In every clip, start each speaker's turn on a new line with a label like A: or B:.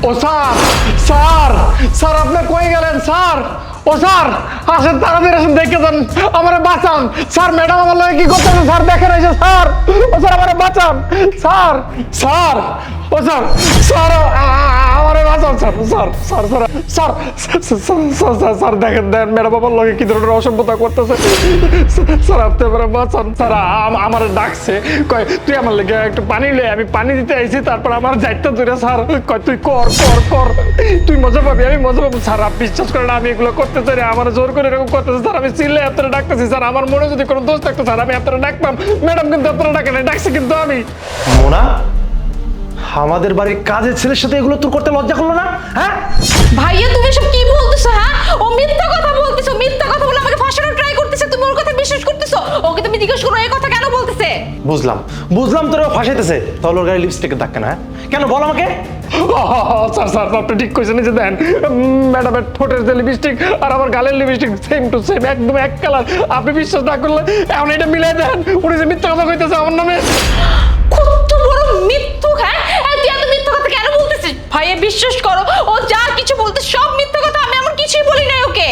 A: ও sir, sir, sir আপনি কই গেলেন স্যার? ও স্যার, আসেন তাড়াতাড়ি আসেন, দেখে যান, আমারে বাঁচান স্যার। ম্যাডাম আমার লগে কি করতেছে স্যার? দেখেন এসে স্যার। ও স্যার আমারে বাঁচান স্যার, স্যার, ও স্যার, স্যার আমারে বাঁচান sir, sir, sir, sir, sir, sir, sir দেখেন দেন ম্যাডাম আমার লগে কি ধরনের অসভ্যতা করতেছে। স্যার আপনি আমারে বাঁচান স্যার। আমার ডাকছে, কয় তুই আমার লেগে একটু পানি লে, আমি পানি দিতে আইছি, তারপর আমার যাইতে ধরে স্যার কয় তুই কর কর কর, তুই মজা পাবি, আমি মজা পাবো। স্যার আপনি বিশ্বাস করেন আমি এগুলো করতে চাই, আমার জোর করে এরকম করতেছে স্যার। আমি চিল্লে আপনারা ডাকতেছি স্যার, আমার মনে যদি কোনো দোষ থাকতো স্যার আমি আপনারা ডাকতাম, ম্যাডাম কিন্তু আপনারা ডাকেন, ডাকছে কিন্তু আমি।
B: মোনা, আমাদের বাড়ির কাজের ছেলের সাথে এগুলো তোর করতে লজ্জা করলো না? হ্যাঁ
C: ভাইয়া তুমি সব কি বলতেছো? হ্যাঁ, ও মিথ্যা কথা বলতেছো, মিথ্যা কথা বলে আমাকে ফাঁসানোর ট্রাই করতেছে। তুমি ওর কথা বিশ্বাস করতেছো? ওকে তুমি জিজ্ঞেস করো এই কথা কেন বলতেছে।
B: বুঝলাম, বুঝলাম তোর ফাঁসাইতেছে। তাহলে ওর গায়ে লিপস্টিকের দাগ কেন? হ্যাঁ কেন বল আমাকে।
A: স্যার, স্যার আপনি ঠিক কইছেন, যে দেন ম্যাডামের ঠোঁটের যে লিপস্টিক আর আমার গালের লিপস্টিক সেম টু সেম, একদম এক কালার। আপনি বিশ্বাস না করলে এখন এটা মিলাই দেন, উনি যে মিথ্যা কথা কইতেছে আমার নামে।
C: কত বড় মিথ্যুক! হ্যাঁ, তুই এত মিথ্যা কথা কেন বলতেছিস? ভাইয়া বিশ্বাস করো, ও যা কিছু বলতে সব মিথ্যা কথা। আমি এমন কিছুই বলি নাই ওকে।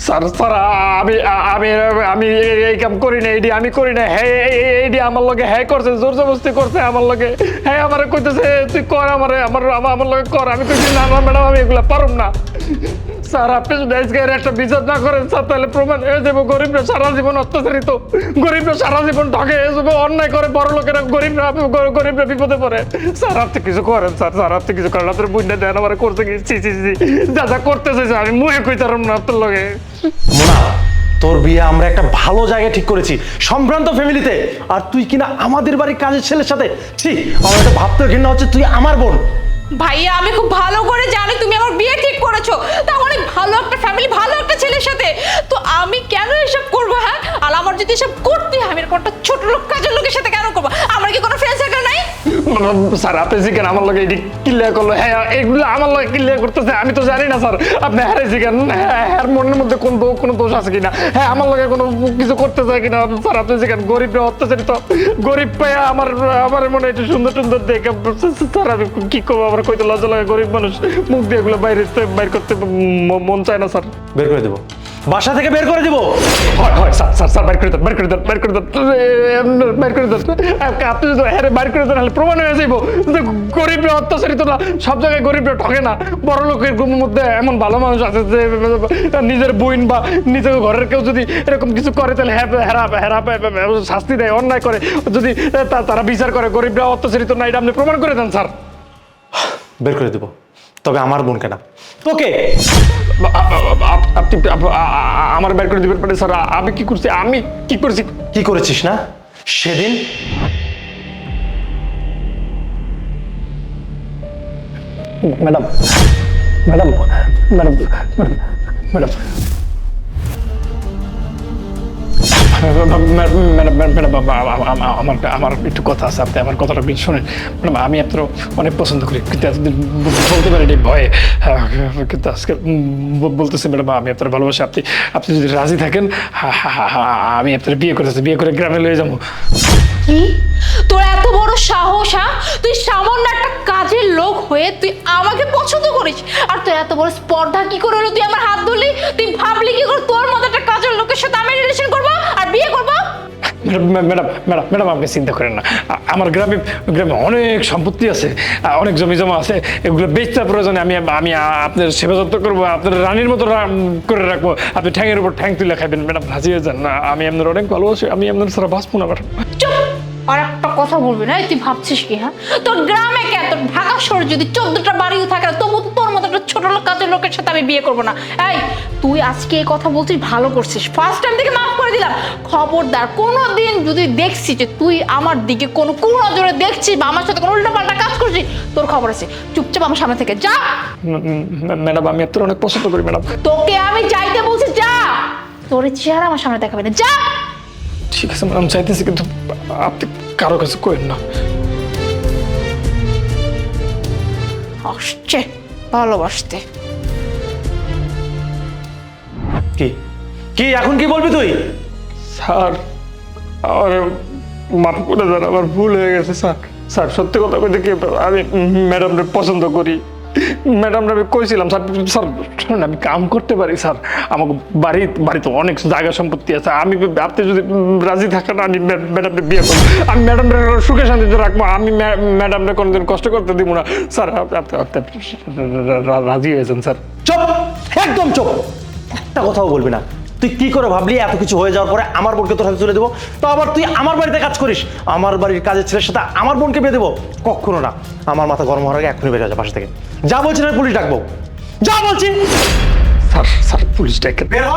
A: স্যার, স্যার আমি আমি আমি এই কাম করি না, এডি আমি করি না। হ্যাঁ এডি আমার লগে হ্যাঁ করছে, জোর জবরদস্তি করছে আমার লগে। হ্যাঁ আমারে কইতেছে তুই কর, আমারে আমার লগে কর। আমি কইছি না না ম্যাডাম আমি এগুলা পারুম না। স্যার আপনি যদি আজকে একটা বিচার না করেন স্যার, তাহলে প্রমাণ হয়ে যাবো গরিবরা সারা জীবন অত্যাচারিত, গরিবরা সারা জীবন ঠকে যাবে, অন্যায় করে বড় লোকেরা গরিবরা বিপদে পড়ে। স্যার আপনি কিছু করেন স্যার, স্যার আপনি কিছু করেন, আপনার বুঝনা দেন আমার করতে গেছি, যা যা করতেছে স্যার আমি মুখে কইতাম না আপনার লগে।
B: মোনা, তোর বিয়ে আমরা একটা ভালো জায়গায় ঠিক করেছি, সম্ভ্রান্ত ফ্যামিলিতে, আর তুই কিনা আমাদের বাড়ির কাজের ছেলের সাথে। ছি, আমার এটা ভাবতে ঘৃণা হচ্ছে, তুই আমার বোন।
C: ভাইয়া আমি খুব ভালো করে জানি তুমি আমার বিয়ে ঠিক করেছো, তা অনেক ভালো একটা ফ্যামিলি, ভালো একটা ছেলের সাথে। তো আমি কেন এসব করবো? হ্যাঁ, আর আমার যদি এসব করতে হয় আমি এরকম একটা ছোট লোক কাজের লোকের সাথে কেন করবো? আমার কি কোনো ফ্রেন্ড সার্কেল নাই?
A: স্যার আপনি জিজ্ঞেন আমার লগে এটি ক্লিয়ার করলো। হ্যাঁ এগুলো আমার লগে ক্লিয়ার করতেছে, আমি তো জানি না স্যার। আপনি হ্যাঁ জিজ্ঞেন, হ্যাঁ মনের মধ্যে কোনো দোষ আছে কিনা, হ্যাঁ আমার লগে কোনো কিছু করতে চায় কিনা। স্যার আপনি জিজ্ঞেন, গরিবরা অত্যাচারিত, গরিব পাইয়া আমার মনে একটু সুন্দর সুন্দর দেখে স্যার আমি কি করবো, আমার কইতে লজ্জা লাগে। গরিব মানুষ মুখ দিয়ে এগুলো বাইর করতে মন চায় না স্যার।
B: বের করে দেবো, বাসা থেকে বের করে দেবো।
A: হয় হয় স্যার, স্যার স্যার বাইর করে দেন, বাইর করে দেন, বাইর করে দেন, বাইর করে দেন। আপনি যদি হ্যাঁ বাইর করে দেন, প্রমাণ হয়ে যাইব যে গরিবরা অত্যাচারিত না, সব জায়গায় গরিবরা ঠকে না। বড় লোকের মধ্যে এমন ভালো মানুষ আছে যে নিজের বোন বা নিজের ঘরের কেউ যদি এরকম কিছু করে তাহলে হেরা শাস্তি দেয়, অন্যায় করে যদি তারা বিচার করে, গরিবরা অত্যাচারিত না, এটা আপনি প্রমাণ করে দেন স্যার।
B: বের করে দেবো, তবে আমার বোনকে না, তোকে।
A: আপনি আমার বের করে দিবেন স্যার। আমি কি করছি, আমি কি করছি?
B: কি করেছিস না সেদিন?
A: ম্যাডাম ম্যাডাম ম্যাডাম ম্যাডাম আমার একটু কথা আছে, আপনি আমার কথাটা শোনেন। ম্যাডাম আমি আপনার অনেক পছন্দ করি, কিন্তু এতদিন বলতে পারিনি ভয়ে, কিন্তু আজকে বলতেছি ম্যাডাম আমি আপনার ভালোবাসি। আপনি যদি রাজি থাকেন আমি আপনার বিয়ে করতেছি, বিয়ে করে গ্রামে লয়ে যাবো।
C: কি তোর এত বড় সাহস? হ্যাঁ, তুই সামান্য একটা কাজের লোক হয়ে তুই আমাকে পছন্দ করিস, আর তুই এত বড় স্পর্ধা কি করে হলো? তুই আমার হাত ধরলি, তুই ভাবলি কি করে তোর মতো একটা কাজের লোকের সাথে আমি রিলেশন করবো আর বিয়ে করবো?
A: ম্যাডাম ম্যাডাম ম্যাডাম আপনি চিন্তা করেন না, আমার গ্রামে অনেক সম্পত্তি আছে, অনেক জমি জমা আছে, এগুলো বেচতে প্রয়োজনে আমি আপনার সেবা যত্ন করবো, আপনার রানীর মতো করে রাখবো, আপনি ঠ্যাংয়ের উপর ঠ্যাং তুলে খাবেন। ম্যাডাম রাজি হয়ে যান না, আমি আপনার অনেক ভালোবাসি, আমি আপনার সারা বাঁচবো না।
C: চুপ! আর একটা কথা বলবি না, তুই ভাবছিস কি? হ্যাঁ, তোর গ্রামে কেন, তোর ঢাকা শহরে যদি 14টা বাড়িও থাকে, তবু তোর মতো একটা ছোট লোক কাজের লোকের সাথে আমি বিয়ে করবো না। এই তুই আজকে এই কথা বলছিস, ভালো করছিস, ফার্স্ট টাইম থেকে মাফ করে দিলাম। খবরদার কোনোদিন যদি দেখছি যে তুই আমার দিকে কোনো কুনজরে দেখছিস বা আমার সাথে কোনো উল্টাপাল্টা কাজ করছিস, তোর খবর আছে। চুপচাপ আমার সামনে থেকে যা।
A: ম্যাডাম আমি আপনার অনেক পছন্দ করি ম্যাডাম।
C: তোকে আমি যাইতে বলছি, যা। তোর চেহারা আমার সামনে দেখাবে না, যা।
A: ঠিক আছে ম্যাডাম চাইতেছি, কিন্তু আপনি কারো কাছে করেন না।
C: আসছে ভালোবাসতে।
B: কি কি এখন কি বলবি তুই?
A: স্যার আমার মাফ করে দেন, আমার ভুল হয়ে গেছে স্যার। স্যার সত্যি কথা কইতে কি আমি ম্যাডামরে পছন্দ করি, ম্যাডামরা আমি কইছিলাম স্যার। স্যার শুনুন, আমি কাম করতে পারি স্যার, আমাকে বাড়িতে অনেক জায়গা সম্পত্তি আছে, আমি আপনি যদি রাজি থাকেন আমি ম্যাডামকে বিয়ে করবো, আমি ম্যাডামরা সুখে শান্তিতে রাখবো, আমি ম্যাডামরা কোনোদিন কষ্ট করতে দিব না স্যার। আপনি রাজি হয়েছেন স্যার?
B: চুপ, একদম চুপ, একটা কথাও বলবি না। তুই কি করে ভাবলি এত কিছু হয়ে যাওয়ার পরে আমার বোনকে তোর হাতে তুলে দেবো? তো আবার তুই আমার বাড়িতে কাজ করিস, আমার বাড়ির কাজের ছেলের সাথে আমার বোনকে বিয়ে দেবো? কখনো না। আমার মাথা গরম হওয়ার আগে এখনই বেরিয়ে যা বাসা থেকে। যা বলছি না পুলিশ ডাকবো, যা বলছি।
A: স্যার পুলিশ ডেকে
B: বের হ।